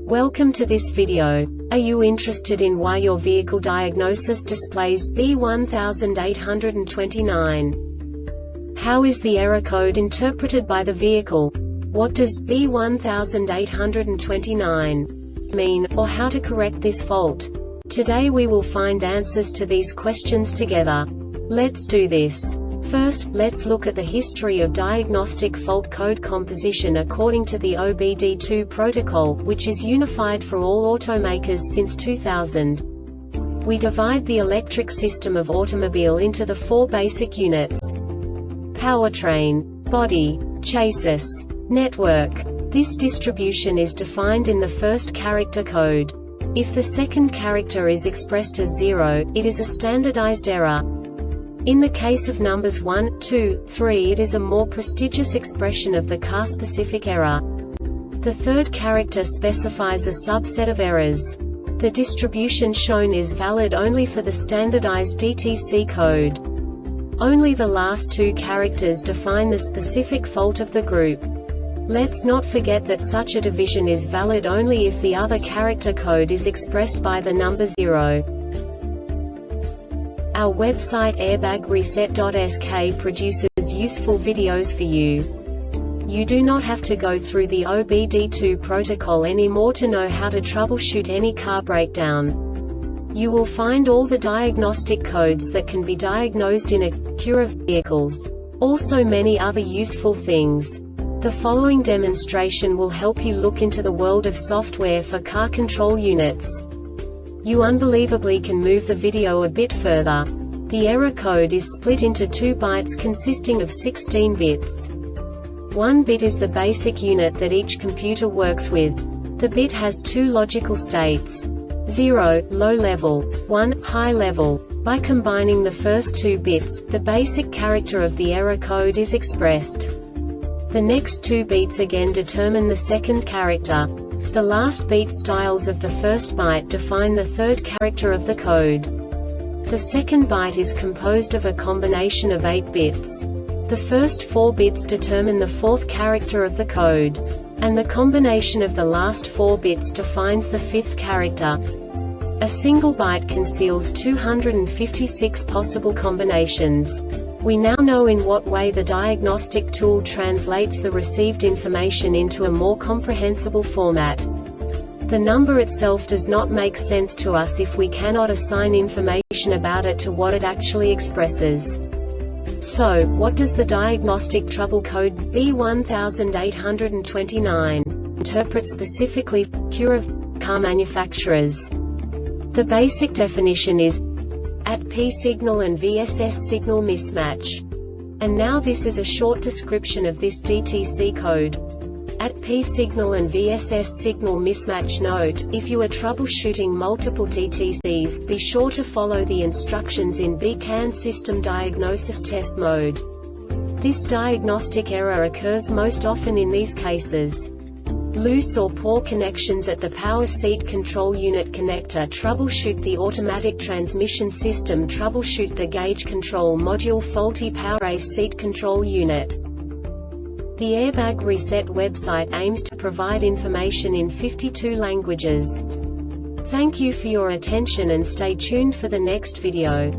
Welcome to this video. Are you interested in why your vehicle diagnosis displays B1829? How is the error code interpreted by the vehicle? What does B1829 mean, or how to correct this fault? Today we will find answers to these questions together. Let's do this. First, let's look at the history of diagnostic fault code composition according to the OBD2 protocol, which is unified for all automakers since 2000. We divide the electric system of automobile into the four basic units: powertrain, body, chassis, network. This distribution is defined in the first character code. If the second character is expressed as 0, it is a standardized error. In the case of numbers 1, 2, 3, it is a more prestigious expression of the car-specific error. The third character specifies a subset of errors. The distribution shown is valid only for the standardized DTC code. Only the last two characters define the specific fault of the group. Let's not forget that such a division is valid only if the other character code is expressed by the number 0. Our website airbagreset.sk produces useful videos for you. You do not have to go through the OBD2 protocol anymore to know how to troubleshoot any car breakdown. You will find all the diagnostic codes that can be diagnosed in Acura vehicles. Also many other useful things. The following demonstration will help you look into the world of software for car control units. You unbelievably can move the video a bit further. The error code is split into 2 bytes consisting of 16 bits. 1 bit is the basic unit that each computer works with. The bit has 2 logical states: 0, low level, 1, high level. By combining the first 2 bits, the basic character of the error code is expressed. The next 2 beats again determine the second character. The last beat styles of the first byte define the third character of the code. The second byte is composed of a combination of 8 bits. The first 4 bits determine the fourth character of the code. And the combination of the last 4 bits defines the fifth character. A single byte conceals 256 possible combinations. We now know in what way the diagnostic tool translates the received information into a more comprehensible format. The number itself does not make sense to us if we cannot assign information about it to what it actually expresses. So, what does the Diagnostic Trouble Code B1829 interpret specifically for Acura car manufacturers? The basic definition is P signal and VSS signal mismatch. And now this is a short description of this DTC code. P signal and VSS signal mismatch. Note: if you are troubleshooting multiple DTCs, be sure to follow the instructions in BCAN system diagnosis test mode. This diagnostic error occurs most often in these cases: loose or poor connections at the power seat control unit connector. Troubleshoot the automatic transmission system. Troubleshoot the gauge control module. Faulty power seat control unit. The Airbag Reset website aims to provide information in 52 languages. Thank you for your attention and stay tuned for the next video.